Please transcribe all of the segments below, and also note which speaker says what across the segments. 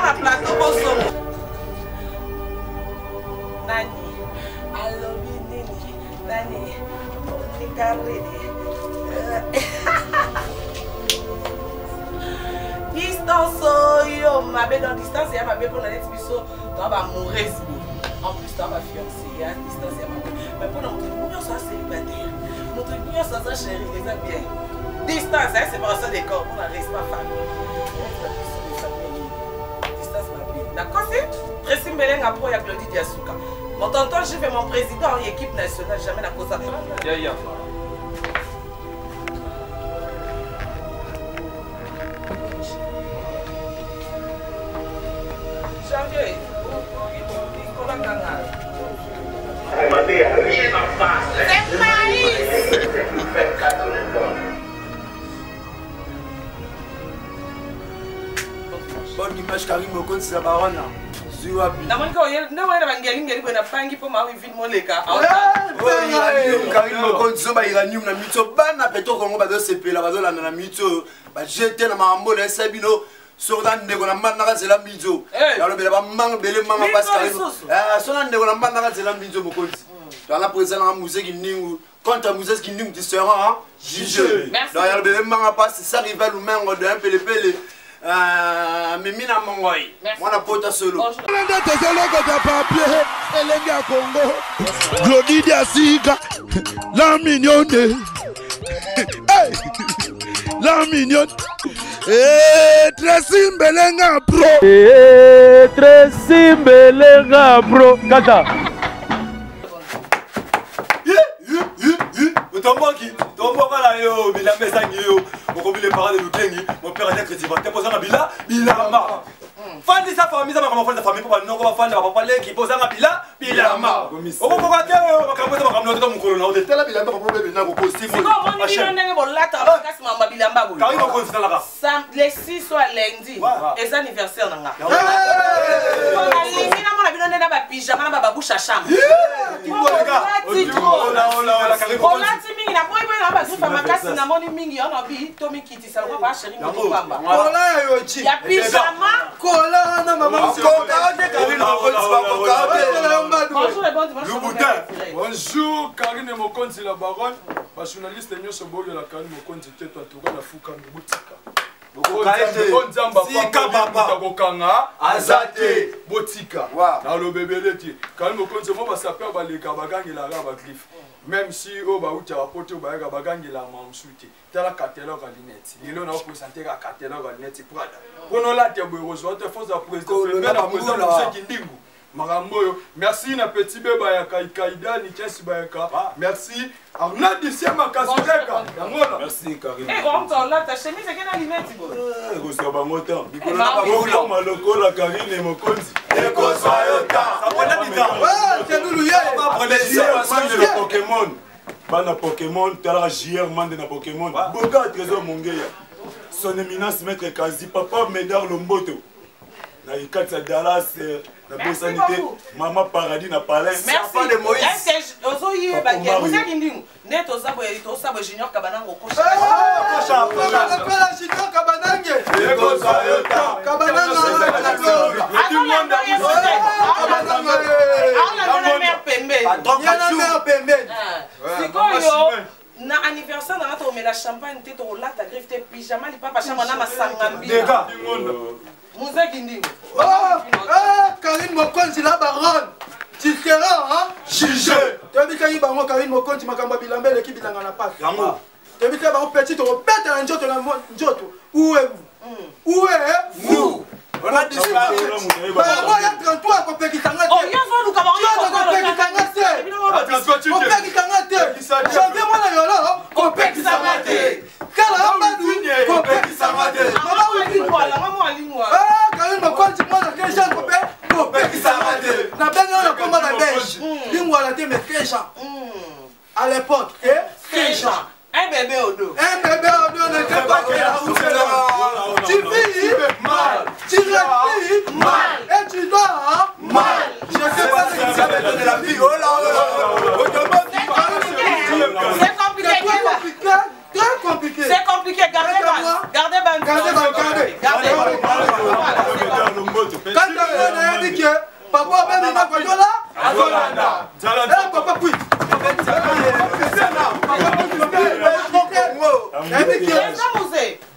Speaker 1: na plateau bosomo. Nani, alobi nini, nani, nikaridi. Distance, yo, ma belle dans distance, il y a ma belle pour la lettre biseau, tu vas mourir. En plus, tu vas fiancé, il y a distance, il y a ma belle. Mais pour notre union, ça célibataire, notre union, ça chérie, les amis bien. Distance, hein, c'est pas ça des corps, on reste pas famille. Distance, ma belle. D'accord, c'est Tracy Mbelenga pour ya Claudie Diasuka. Mon tonton, j'ai fait mon président en équipe nationale, jamais la cause à faire. Janvier, Nicolas Gangal. C'est Maïs!
Speaker 2: Bonne image Karim Mokonzi c'est la baronne. Karim Mokonzi ba iranium na mito bana peto kongo ba do sepela ba do landa na mito ba jeter na mambo na sabino sona ndeko na manda ka zela mito ya lo bela ba manga bele manga Pascal sona ndeko na manda ka zela mito Mokonzi dans la présence na musée ningu contre musée qui ningu différent jugé dans ya lo bele manga passe ça rival ou mengo de un pele Mimina Mongoy, moi la pota solo.
Speaker 3: Glody Diasuka, la mignonne. La mignonne. Tracy Mbelenga bro.
Speaker 4: Tracy Mbelenga bro. Kata.
Speaker 2: Tomboka la yo, bila mesangi yo. Mokobi les parents de Lukengi, mon père est chrétien. T'es posé en bila, bilama. Fan de sa famille, ça m'a comment faire sa famille pour pas non comment fan de papa qui pose en bila, bilama. On va pas faire, on va commencer à me mon colonel. On était là bilama pour problème na ko costume.
Speaker 1: C'est comment on dit ndenge bolata kasi mamba bilamba bolo.
Speaker 2: Karim Mokonzi dans la race.
Speaker 1: Les 6 soit lundi et anniversaire nanga. On a lingi na mona bino ndenda ba pyjama na ba bouche à chambre. Olati mingi na boy boy na ba zufa makasi na moni mingi on a bi Tommy Kitty ça va pas chérie mo pamba.
Speaker 2: Kola yo chi.
Speaker 1: Ya pyjama
Speaker 2: kola na maman ko ka Karim Mokonzi ba ko ka.
Speaker 1: Bonjour et bon dimanche.
Speaker 3: Bonjour Karim Mokonzi la baronne. Ba journaliste nyonso boyo la Karim Mokonzi teto atuka na fuka botika. Si kababa kokanga azate botika na lo bebeleti Karim Mokonzi mo ba saper ba leka bagangela ra ba cliff même si o ba ucha ba poto ba ga bagangela mamsuti tala catalogue à lunettes lelo na présenter ka catalogue à lunettes Prada pono la te boyo zo te force à président na président kindingu Maramboyo, merci na petit beba ya Kaida ni Chelsea bayaka. Merci. Arnaud Dissema Kasureka.
Speaker 2: Merci Karim.
Speaker 1: Eh on t'en là ta chemise est na limite bo.
Speaker 2: Ko so ba moto. Bikolo na ba ko maloko la Karim Mokonzi. E ko so yota. Abona bita. Ouais, nous lui ba prendre les Pokémon. Bana Pokémon, tala JR mande na Pokémon. Boga trésor mongeya. Son éminence maître Kazi papa Médard Lomboto. Na ikatsa Dallas la bonne sanité maman paradis na palais
Speaker 1: merci de Moïse ozo yé ba ke vous êtes ndingu net ozabo junior kabanango ko
Speaker 2: kocha kocha junior kabanange eko sayota kabananga tout le monde
Speaker 1: la mère pembe sikoyo na anniversaire na to mela champagne te to la ta griffe te pyjama li papa chama na masanga mbila Moussa Kindingo.
Speaker 2: Karim Mokonzi la baronne. Différent, hein? Jugé. Tu as dit qu'il y a Karim Mokonzi, Makamba Bilambe, l'équipe de la Pac. Tu as dit qu'il y a un petit, on pète un joto dans le joto. Où êtes-vous? Où êtes-vous? On a dit ça. Il y a 33 copains qui t'en ont.
Speaker 1: Oh, il y a 20
Speaker 2: copains qui t'en ont. Copains qui t'en ont. J'en moi là, là. Copains qui t'en ont. Kala copains qui s'en ont. Karim Mokonzi, moi, j'ai 15 ans, copains qui s'en ont. Na bien, on a combat la beige. Lingua la tête, mais 15 ans. À l'époque, 15 ans.
Speaker 1: Un bébé au dos.
Speaker 2: Un bébé au dos ne crée pas que la route est là. Tu vis mal. Tu respires mal. Et tu dors mal. Je ne sais pas si ça va donner la vie. Oh là là.
Speaker 1: C'est compliqué.
Speaker 2: Très compliqué.
Speaker 1: C'est compliqué. Gardez.
Speaker 3: Zolanda.
Speaker 2: Eh, papa, oui.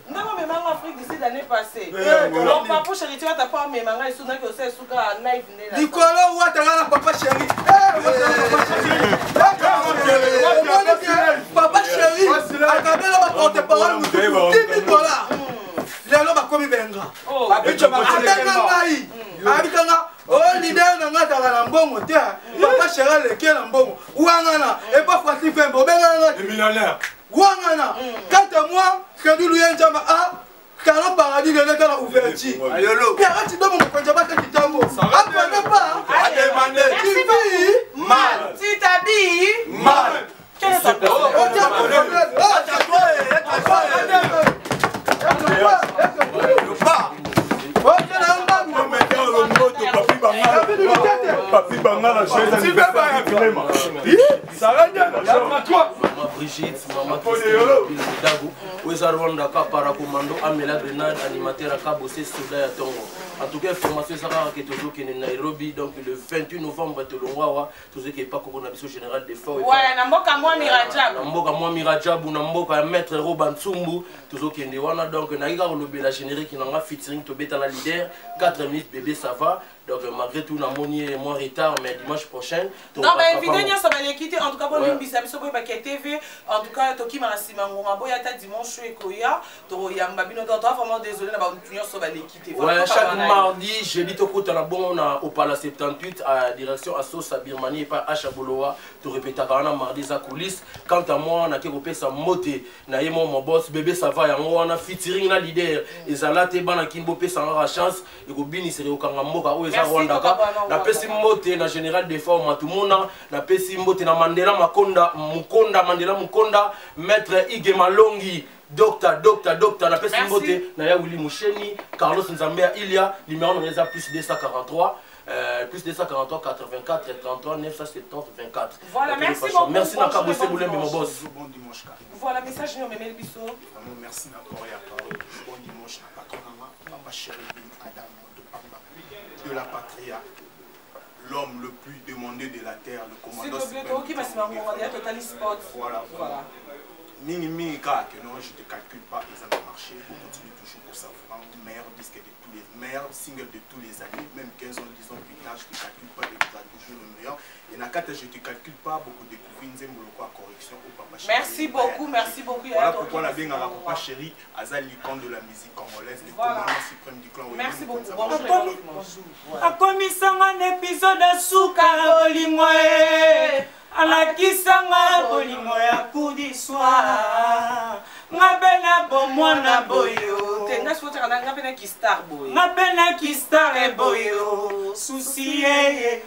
Speaker 1: Ndako memanga Afrique d'ici l'année passée. Donc papa chéri tu vas pas memanga ici donc c'est suka live né là.
Speaker 2: Nicolas ou atanga papa chéri. Papa chéri. Akabela ba porte-parole $10 000. Lelo ba komi benga. Abicho ba ngai. Abitanga oh leader na ngata na mbongo te. Papa chéri le ke na mbongo. Wangana et pas Francis Fembo benga le millionnaire. Wangana 4 mois Kadulu Yenjama a Kalo paradis de l'école ouverture. Ayolo. Pierre, tu dois me prendre pas que tu t'envoies. Apprenez pas. À demander. Tu vis mal.
Speaker 1: Tu t'habilles
Speaker 2: mal.
Speaker 1: Quel est ton problème?
Speaker 3: Papi Bangala, je
Speaker 5: Maman Brigitte, maman Christine, Dago, Wezarwanda, Paracommando, Amela Grenade, animateur à Kabossé, Souda à Tongo. En tout cas, formation Sarah qui est toujours qui est Nairobi, donc le 28 novembre, Tolongwawa, tout ce qui est pas qu'on a besoin général des forts.
Speaker 1: Ouais, Namboka moi Mirajab.
Speaker 5: Namboka moi Mirajab, Namboka maître Robin Tsumbu, tout ce qui est Ndewana, donc Naïga Olobe la générique qui n'a featuring Tobeta la leader, 4 minutes bébé ça va. Donc malgré tout, Namoni est moins retard, mais dimanche prochain.
Speaker 1: Non, mais évidemment, ça va les quitter. En tout cas, pour l'Imbisa, ça va TV. En tout cas, Toki Marasimango, Maboyata dimanche et Koya, Toroya Mbabino, vraiment désolé, ça va les quitter.
Speaker 5: Ouais, chaque mardi, jeudi, Toko Talabon, on a au Palace 78 à direction Assos à Birmanie et pas à Chaboloa. Tu répètes à mardi à coulisses. Quant à moi, on a qui sa moté. Naïmo, mon boss, bébé, ça va. On a featuring la leader. Et Zalate, Banakin, Bopé, ça aura chance. Et Gobini, c'est au Kangamoka. Na pesi mbote na général des formes Matumona, na pesi mbote na Mandela Makonda, Mukonda Mandela Mukonda, maître Ige Malongi, docteur, na pesi mbote na ya Willy Moucheni, Carlos Nzambea Ilia, numéro on les a plus 243. Plus 243 84 33 970 24.
Speaker 1: Voilà, merci beaucoup.
Speaker 5: Merci Naka Bossé Boulembe mon boss.
Speaker 2: Bon dimanche.
Speaker 1: Voilà, message nous Mémel Bisso.
Speaker 2: Vraiment merci encore et encore. Bon dimanche na patron papa chéri Adam de la patria, l'homme le plus demandé de la terre, le commandant suprême. Voilà. Mini que non, je ne te calcule pas, ils ont marché, on continue toujours pour savoir, meilleur disque de tous les meilleurs singles de tous les années, même 15 ans, 10 ans plus tard, je ne te calcule pas, tu as toujours le meilleur. Et dans 4 je ne te calcule pas, beaucoup découvrir Nzemboloko à correction au papa chéri.
Speaker 1: Merci beaucoup.
Speaker 2: Voilà pourquoi on a bien à la papa chéri, Azal l'icône de la musique congolaise, le commandant suprême du clan.
Speaker 1: Merci beaucoup.
Speaker 6: Bonjour. Akomisanga un épisode de Souka Bolimwe. Alakisanga Bolimwe à coup d'histoire. Ngabena bomwana boyo.
Speaker 1: Tenga sote kana ngabena kistar boyo.
Speaker 6: Ngabena kistar boyo. Soucié.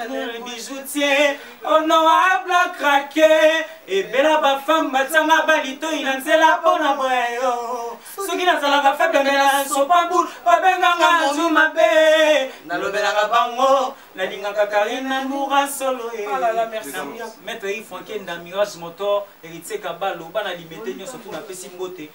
Speaker 6: Le bijoutier. Honorable craqué. Et bella ba femme batanga balito inanzela pona boyo. Soki nazalaka faible mena sopa boule. Babenganga nzumabe. Nalobelaka bango. Nalingaka Karina Moura solo.
Speaker 1: Ah là là, merci.
Speaker 6: Maître Yves Franken dans Mirage Motor, héritier Kabalo, bana limité nous surtout na pesi mbote.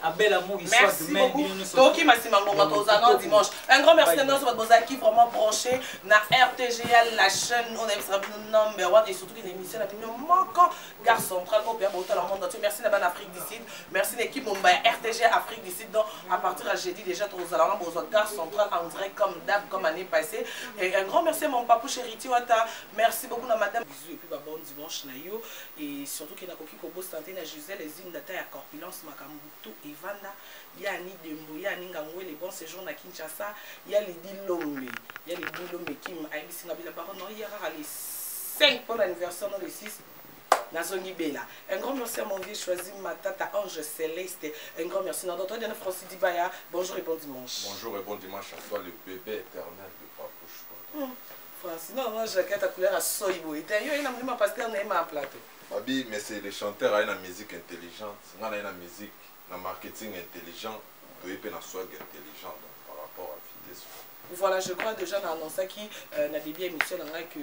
Speaker 6: Abel Amour il soit demain
Speaker 1: Toki Massimango Tozana dimanche. Un grand merci à nous votre beaux qui vraiment branché na RTGL la chaîne on aime ça number 1 et surtout une émission la plus manquant gare centrale au Père Bota le monde entier. Merci la bonne Afrique du Sud. Merci l'équipe Mumbai RTGL Afrique du Sud donc à partir de jeudi déjà tous allons avoir besoin de gare centrale en direct comme d'hab comme année passée et un grand merci à mon papou chéri Tiwata. Merci beaucoup à madame bisous et puis bon dimanche na yo et surtout qu'il a coquille Kobo santé na Gisèle les unes d'attaque à corpulence Makambutu Ivana, il y a Annie Dembo, il y a Annie Ngangwe, les bons séjours à Kinshasa, il y a les Dilombe, il y a les Dilombe qui m'ont aimé la baronne, il y aura les 5 pour l'anniversaire, non les 6. Nazongi Bella. Un grand merci à mon vieux choisi, ma tata Ange Céleste. Un grand merci. Notre Diana Francis Dibaya. Bonjour et bon dimanche.
Speaker 7: Bonjour et bon dimanche à toi, le bébé éternel de Papouche.
Speaker 1: Francis, non, moi j'ai ta couleur à Soybo. Et d'ailleurs, il y a un pasteur qui a un plateau.
Speaker 7: Babi, mais c'est les chanteurs qui ont une musique intelligente. On a une musique, un marketing intelligent, et un swag intelligent par rapport à la vitesse.
Speaker 1: Voilà, je crois déjà dans l'annonce qui n'a des biens émissions que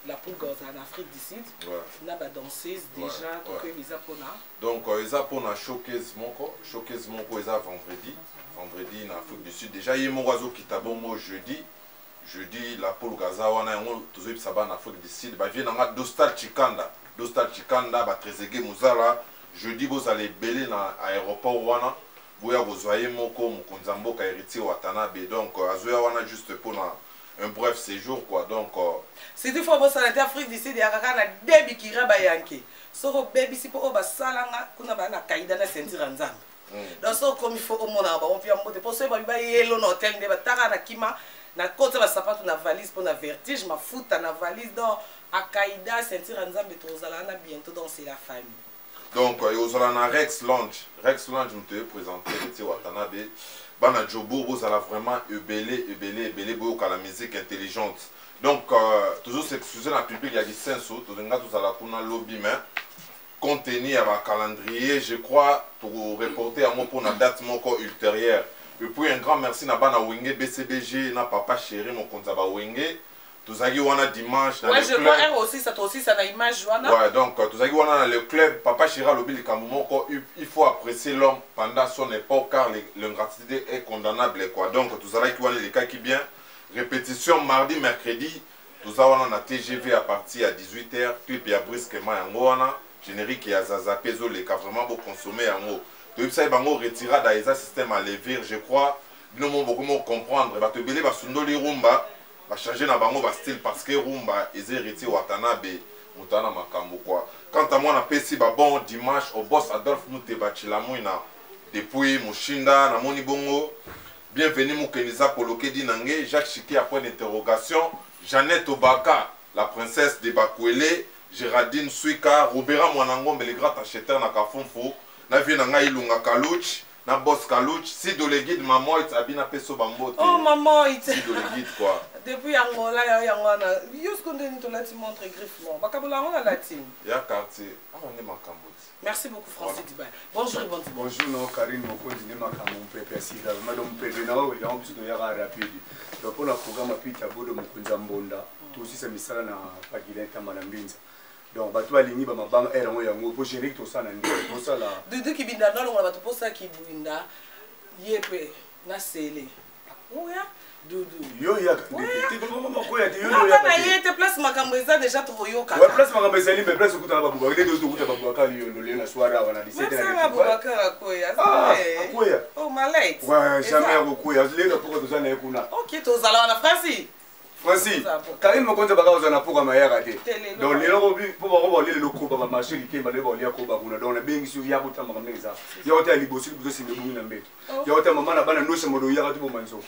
Speaker 1: la poule en Afrique du Sud. On a des danseuses déjà, donc les Apona.
Speaker 7: Donc, les Apona showcase Monko, ils vendredi. Vendredi en Afrique du Sud. Déjà, il y a mon oiseau qui t'a bon jeudi. jeudi la Paul Gaza wana yango tozoyi saba en Afrique du Sud ba vie nanga Dostal Chikanda ba Trezege Muzala jeudi vous allez belé na aéroport wana boya bozoye moko mokonza mboka héritier Watanabe donc azoya wana juste pour un bref séjour quoi donc
Speaker 1: si tu faut bosala en Afrique du Sud ya kaka na debi kira ba yanke soko baby si po ba salanga kuna ba na kaida na sentira nzambe donc so comme il faut au mona ba on pia mbote pour ça ba yelo na hôtel de ba taka na kima na côté ba sapato na valise pour na vertige ma futa na valise donc akaida sentira nzambe tozala na bientôt donc c'est la famille
Speaker 7: donc yozala na Rex Lounge me te présenter héritier Watanabe bana Jobo bozala vraiment ebele boyoka la musique intelligente donc toujours s'excuser na public ya lisenso tozenga tozala kuna lobby mais compte tenu à ma calendrier, je crois, pour reporter à mon pour la date ultérieure. Et puis un grand merci à Bana Wenge BCBG, na papa chéri, mon compte à Wenge. Tous les wana dimanche dans
Speaker 1: le
Speaker 7: club.
Speaker 1: Ouais, je vois aussi, ça aussi, ça a image wana.
Speaker 7: Ouais, donc tous les wana dans le club, papa chéri, le Kamumoko, il faut apprécier l'homme pendant son époque car l'ingratitude est condamnable quoi. Donc tous les wana les cas qui bien. Répétition mardi, mercredi, tous wana na TGV à partir à 18h, puis il y a brusquement un wana. Générique et Azaza Peso les cas vraiment beau consommer en haut. Tu sais bango retira dans système à lever je crois nous beaucoup moins comprendre va te belé va sundoli rumba va changer na bango va style parce que rumba ils héritier Watanabe mutana makambo quoi. Quant à moi na pesi ba bon dimanche au boss Adolphe nous te bachila moina depuis Mushinda na moni bongo bienvenue Mukeniza Polokedi Nange Jacques Chiki après d'interrogation Jeannette Obaka la princesse de Bakwele Géraldine Suika, Robera Mwanangombe, les grands acheteurs na Kafonfo, na vie na Ilunga Kalouch, na Boss Kalouch, si do le guide Mamoit, Abina Peso Bambote.
Speaker 1: Oh Mamoit.
Speaker 7: Si do le guide quoi.
Speaker 1: Depuis Angola, Yangwana, yus qu'on donne to lati montre griffement. Bakabola on a latine.
Speaker 7: Ya quartier, on est Makamboti.
Speaker 1: Merci beaucoup Francis Dubaï. Bonjour et bon dimanche.
Speaker 2: Bonjour non Karine, on continue Makambo Pepe Sida, madame Pepe na o ya on biso ya rapide. Donc pour le programme apita bodo Mukunza Mbonda, tout aussi ça misala na Pagilenta Manambinza. Donc, tu vas ligner ma banque et on yango pour gérer tout ça pour ça là.
Speaker 1: De qui binda non on va te poser qui binda yepe na sele. Oya dudu.
Speaker 2: Yo ya tu peux pas quoi ya yo
Speaker 1: ya. Ah na yete place makambo eza déjà trop yo kaka.
Speaker 2: Ouais place makambo ezali mais place kuta babu ba de to kuta babu ka yo ndo na soirée wana 17
Speaker 1: na. Ça babu ka koya.
Speaker 2: Ah koya.
Speaker 1: Oh malade.
Speaker 2: Ouais jamais ko koya. Le pour to zana ekuna.
Speaker 1: OK to zala na Francis.
Speaker 2: Voici, Karine Mokonza Bagaza na pour ma yagate. Donc les lobby pour voir les locaux ba marché qui va les voir les ko ba kuna donc na bengi sur ya kota makameza. Ya hota libosi bizo simbe bungi na mbeto. Ya hota mama na bana no se modo ya katu bo manzo.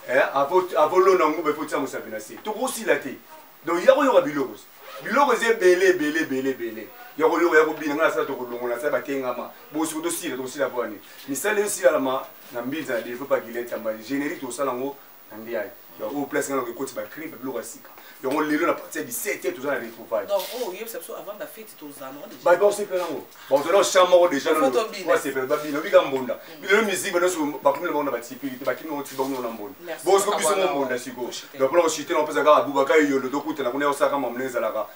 Speaker 2: Avant lo na ngube faut tsa musabina si. To aussi la té. Donc ya ko yo bilogos. Bilogos e belé. Ya ko yo ya ko bina ngala sa to ko longola sa ba tengama. Bo su to si la boni. Ni sale si la ma na mbiza de faut pas qu'il est tamba générique to sala ngo ndiaye. Au place quand on écoute ba cri ba bloga sika. Donc on lelo na partir du 7e tout ça la retrouvaille.
Speaker 1: Donc oh yeb c'est avant la fête tout ça non déjà.
Speaker 2: Ba bon c'est plein ngo. Bon on chambre déjà non. Ouais c'est plein ba bino bi gambonda. Bino musique ba no ba kumela bona ba tipi ba kino on tiba no na mbonda. Bon ce que biso mbonda siko. Donc on chiter on peut ça ga Abubakar yo le dokuta na kuna osaka mamneza la ka.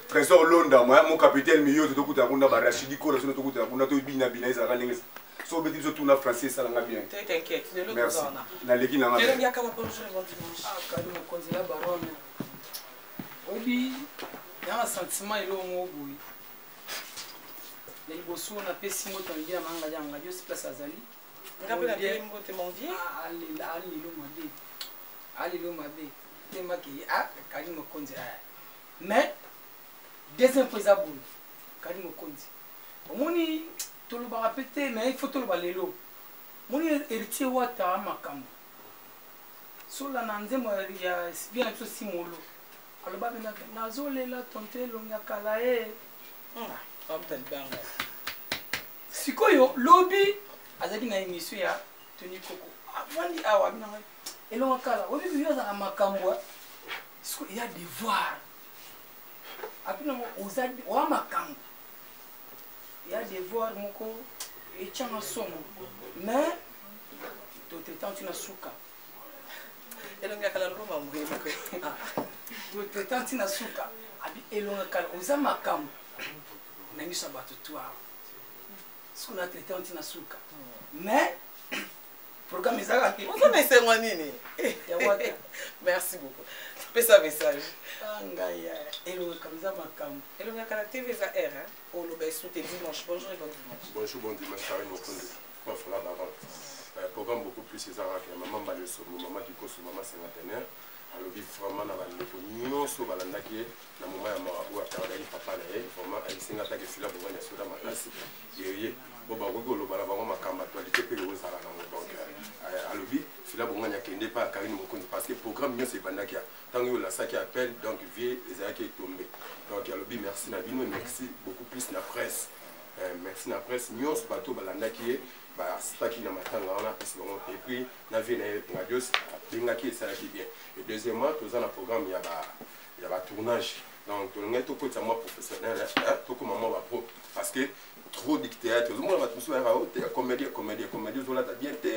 Speaker 2: Trésor Londa moi mon capitaine miyo to dokuta kuna ba Rashidi ko na to dokuta kuna to bina eza ka lengeza. So beti biso tuna français ça langa bien.
Speaker 1: T'inquiète, c'est le
Speaker 2: merci. Na leki na ngana.
Speaker 1: Il y a kama bonjour et bon dimanche.
Speaker 6: Ah kali mo konzela baron. Obi ya sentiment ilo mo boui. Les bosso na pesi mo tangi ya manga ya ngajo si place azali.
Speaker 1: Ngapela bien mo te mon vie.
Speaker 6: Ali lo mabe. Te maki kali mo konzela. Mais deuxième fois zabou. Kali mo konzi. Omoni tout le monde répété, mais il faut tout le monde l'élo. Mon héritier Wata Makambo. Sur la nanzemo il y a bien un peu simolo. Alors bah ben nazole la tonté longa kalae.
Speaker 1: Comme tel bang.
Speaker 6: Sikoyo lobby azali na émission ya Tony Coco. Avant di awa bina. Elonga kala. Obi biyo za Makambo. Il y a devoir. Apina ozadi wa Makambo. Il y a des voix moko et tchanga somo mais d'autres temps tu na suka
Speaker 1: elonga kala roma ngwe
Speaker 6: d'autres temps tu na suka abi elonga kala oza makambo na ngisa batu toi ce qu'on a traité tu na suka mais Programme ça qui.
Speaker 1: On s'en est moi nini. Merci beaucoup. Fais un message.
Speaker 6: Angaya. Hello comme ça makam.
Speaker 1: Hello na kala TV za R hein. Au lobe sous dimanche. Bonjour et bon dimanche.
Speaker 8: Bonjour bon dimanche Karine Mokonde. Prof la baronne. Programme beaucoup plus César que maman Baleso, maman qui cause maman cinquantenaire. Alors vraiment na bandeko nyonso balandaki na moment ya marabu akardaki papa na ye vraiment alisingataki fila bonganya soda makasi yeye bo bakoki oloba na bango makambo actualité mpe ozala nango donc alobi fila bonganya kende pa Karine Mokonzi parce que programme nyonso ebandaki ya ntango oyo olasaki appel donc vie ezalaki etombe donc alobi merci na bino merci beaucoup plus na presse merci na presse nyonso bato balandaki ye basitaki na matanga wana apesi bango et puis na vie na ye radios abengaki esalaki bien et deuxièmement toza na programme ya batournage donc tolingai tokotisa mwa professionnel tokoma mwa bapro parce que trop dictéâtre ozomona bato mosusu bayaka ote ya comédie ozolata bien te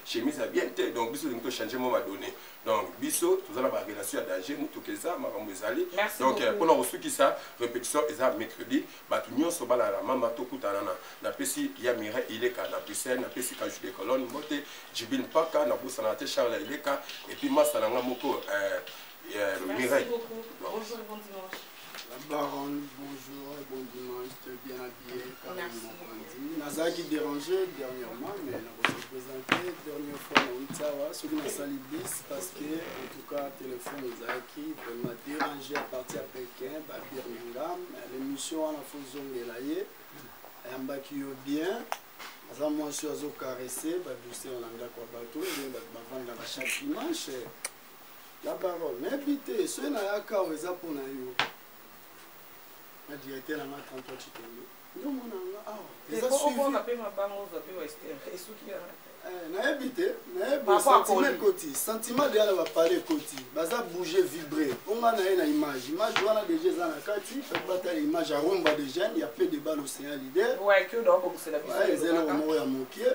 Speaker 8: chemise ya bien te donc biso olingi tochange mwa badonné donc biso toza na barelation ya danger motuka eza makambo ezali donc mpona kosukisa répétition eza mercredi bato nyonso balala mama tokutana napesi ya mira ileka na bruxelles napesi kaju de colonne mbote jibil mpaka nabosana te charles ileka et puis masa na nga moko Mireille.
Speaker 1: Bonjour et bon dimanche.
Speaker 9: La baronne, bonjour et bon dimanche, tu es bien habillé, Karine Mokonzi. Nazaki dérangé dernièrement, mais on va se présenter. Dernière fois, on a eu sur salle bis parce que, en tout cas, téléphone Zaki m'a dérangé à partir à Pékin, à Birmingham. L'émission, on a fait zongelaye, on a bien. Moi, je suis caressé, je on a quoi bateau, je vais chaque dimanche. La parole, n'habitez, ceux qui ont un cas où ils ont pour nous. La directeur a 38 ans. Nous, on a ils ont suivi. Sentiment de la parler côté. Baza bouger, vibrer. On a une image. Image, on a déjà dans la carte. Fait battre l'image à Rumba de jeunes. Il y a peu de balles au Océan leader.
Speaker 1: Ouais, que donc c'est la
Speaker 9: vie. Ils ont un moqué.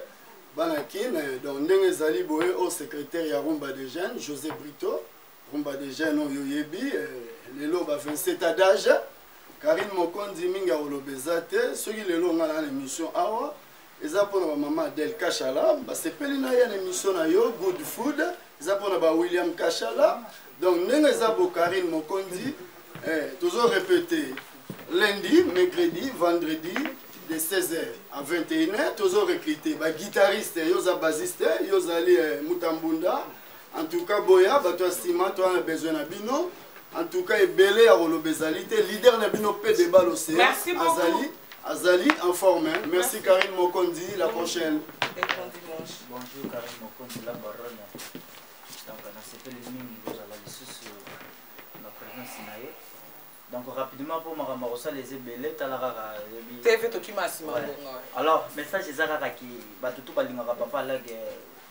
Speaker 9: Banakin, donc Ndenge Zali Boé, au secrétaire ya Rumba de jeunes, José Brito. Rumba de jeunes, on yoyebi. Les lots, 27 ans d'âge. Karine Mokonzi Minga Olobezate. Ceux qui les lots, on a l'émission Awa. Ils ont pour maman Del Kachala. C'est Pelina y a l'émission Ayo, Good Food. Ils ont pour William Kachala. Donc, Ndenge Zabo Karine Mokonzi. Toujours répété. Lundi, mercredi, vendredi. De 16h à 21h, toujours recruté. Guitariste, yoza bassiste, yoza ali Mutambunda. En tout cas, Boya, toi Stima, toi on a besoin de bino. En tout cas, Ebele à Rolobezalité, leader de bino P de balle océan.
Speaker 1: Merci beaucoup.
Speaker 9: Azali en forme. Merci Karine Mokonzi, la prochaine.
Speaker 10: Bonjour Karine Mokonzi, la baronne. Donc on a fait les mines, vous avez la sous la présence Sinaï. Donc rapidement pour Maramosa les ébélés, talara.
Speaker 1: TV Tokimasi.
Speaker 10: Alors message c'est ça qui batutu balinga papa là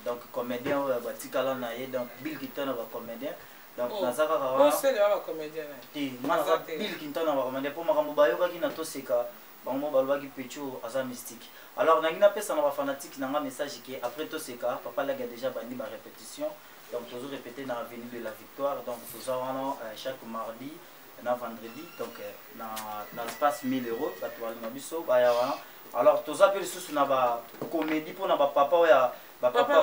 Speaker 10: donc comédien batikala na ye donc Bill Clinton va comédien donc nazaka
Speaker 1: oh c'est le comédien
Speaker 10: ti mara Bill Clinton va comédien pour makambo bayoka ki na toseka bango balobaki pecho aza mystique. Alors nangina pesa na ba fanatique nanga message qui après toseka papa là déjà bandi ba répétition donc toujours répéter dans l'avenue de la victoire donc toujours chaque mardi na vendredi donc dans l'espace 1000 €, alors tous appels sous na ba comédie pour na ba papa ya ba papa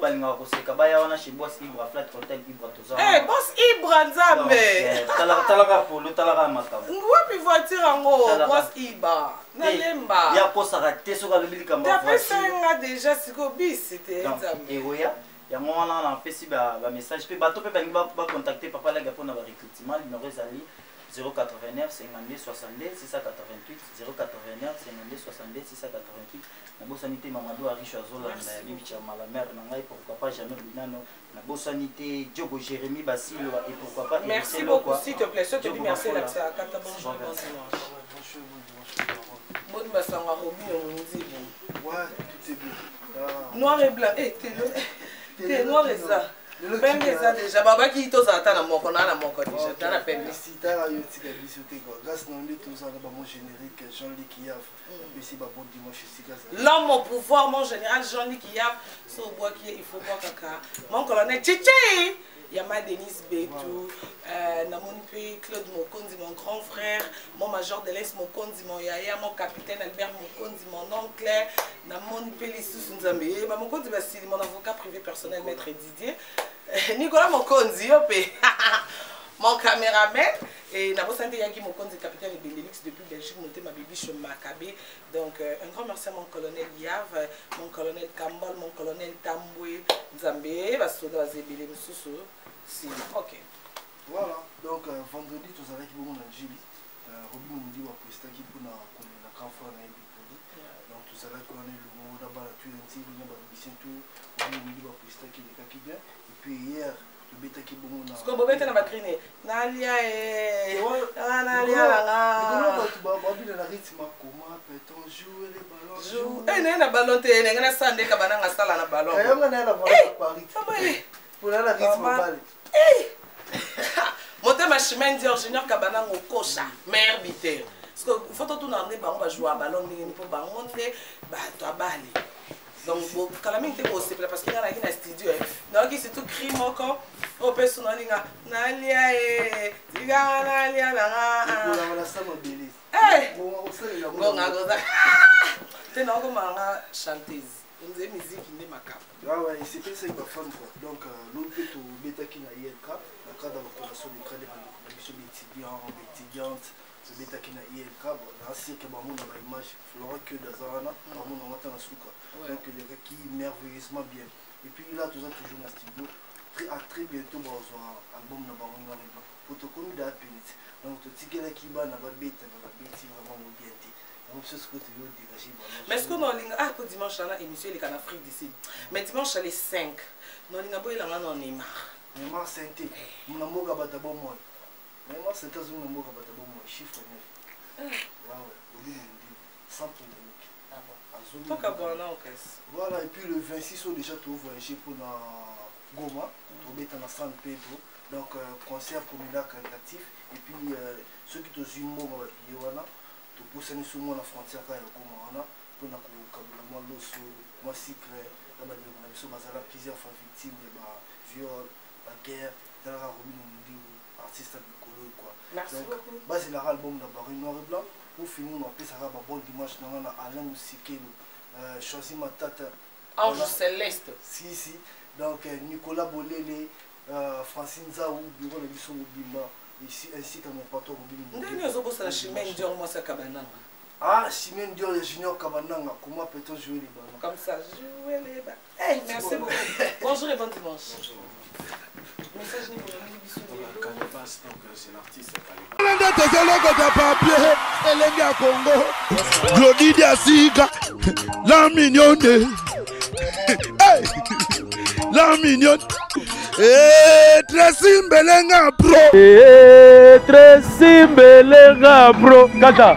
Speaker 10: balinga koseka ba ya wana chez Boss Ibra Flat Hotel Ibra toza
Speaker 1: Boss Ibra nzambe
Speaker 10: talaka polo talaka makabo
Speaker 1: wapi voiture ngo Boss Ibra na lemba
Speaker 10: ya posaka te soka lobili kamba
Speaker 1: voiture nga déjà siko bis c'était nzambe
Speaker 10: eoya yango wana na pesi ba message pe bato pe ba contacter papa la pour na ba recrutement numéro ezali 089 52 62 688 089 52 62 688 na bosanité Mamadou Aricho Azola na bibi chama la mère na ngai pourquoi pas jamais binano na bosanité Diogo Jérémy Basile et pourquoi pas
Speaker 1: merci beaucoup s'il te plaît je te dis merci la ça kata bonjour bonne basanga robi on dit
Speaker 9: ouais tout est bien
Speaker 1: noir et blanc t'es noir et ça même ça déjà baba qui tous attend na moko na moko déjà dans la publicité
Speaker 9: la yo tika bisoté quoi grâce na ndi tous ça ba mon générique Jean-Luc Yaf ici ba bon dimanche sika ça
Speaker 1: l'homme au pouvoir mon général Jean-Luc Yaf so bois qui il faut boire caca mon colonel Chichi Yama Denis Betou, Namoni Pe Claude Mokondi, mon grand frère, mon major de l'Est Mokondi, mon yaya, mon capitaine Albert Mokondi, mon oncle, Namoni Pe Lissous Nzambe, Mokondi Basili, mon avocat privé personnel, maître Didier, Nicolas Mokondi, mon caméraman, et Nabo Santé Yaki Mokondi, capitaine de Benelux depuis Belgique, monté ma bibi chez Macabé. Donc, un grand merci à mon colonel Yav, mon colonel Kambal, mon colonel Tamboué, Nzambe, Basoda Zébélé, Moussoussou. Ok.
Speaker 11: Voilà, donc vendredi, tu savais qu'il y a un Julie. Robin nous dit que tu as la camphor dans les produits. Donc, tu savais qu'on est le mot d'abord, tu as dit que tu as tout. Robin nous dit que tu as bien. Et puis hier, tu as dit que tu as bien.
Speaker 1: Parce que tu as dit Nalia et Nalia.
Speaker 11: Robin a la rythme. Comment peut-on jouer les ballons?
Speaker 1: Eh, il y a un ballon, il y a un sandé qui a un ballon.
Speaker 11: Il y a un ballon. Pour la rythme.
Speaker 1: Monter ma chemin de Junior Kabana au Kocha, mère bité. Parce que faut tout l'année, on va jouer à ballon, mais pour monter, bah toi balé. Donc quand la mine était aussi parce qu'il y a un studio. Donc il s'est tout crime encore. Au personnel, Nalia et Nalia
Speaker 11: la samobili.
Speaker 1: Bon, t'es non comme un chanteuse. On dit musique qui n'est ma cap.
Speaker 11: Ah ouais, c'est pas ça qui va faire quoi. Donc l'autre peut tout bêta qui n'a pas cap. La cadre d'opération des cadres de l'émission étudiantes, le bêta qui n'a pas cap. Là c'est que maman a une image Flora que d'Azarana, maman a matin à souka. Donc les gars qui merveilleusement bien. Et puis là tout ça toujours dans le studio. Très bientôt on va avoir un album de Baron Noir et Blanc. Pour te connaître la pénite. Donc tout ce qui est là qui va n'a pas bêta, n'a pas bêta vraiment bien.
Speaker 1: Mais est-ce que nous avons pour dimanche là émission il est en Afrique d'ici. Mais dimanche les 5. Nous avons il en Neymar.
Speaker 11: Neymar Santé. Nous avons gabata bon moi. Neymar Santé nous avons gabata bon moi chiffre 9. Ouais, 100 pour
Speaker 1: ah bon. Tant qu'à boire en caisse.
Speaker 11: Voilà et puis le 26 on déjà tout voyager pour la Goma, pour mettre dans San Pedro. Donc concert communal caritatif et puis ceux qui te suivent moi va payer voilà. Tu peux aller sur la frontière quand il y a pour moi l'osso, moi secret, plusieurs fois victimes de viol, la guerre, dans la artiste de Colo quoi.
Speaker 1: Merci beaucoup.
Speaker 11: Base l'album de Baron Noir et Blanc. Pour finir on appelle ça un bon dimanche dans Alain Moussiké, choisi ma tata.
Speaker 1: Ange Céleste.
Speaker 11: Si. Donc Nicolas Bolele, Francine Zaou, bureau de Bisson Bimba. Ici, ainsi que mon patron Ah, Chimène Dior et Junior Kabananga, comment peut-on jouer les ballons?
Speaker 1: Comme ça, jouer les ballons. Hey, merci beaucoup. Bonjour et bon dimanche. Message
Speaker 8: Calibas, donc c'est l'artiste
Speaker 4: Calibas. Glody Diasiga, la mignonne. Hey, la mignonne. Tracy Mbelenga bro. Tracy Mbelenga bro. Kata.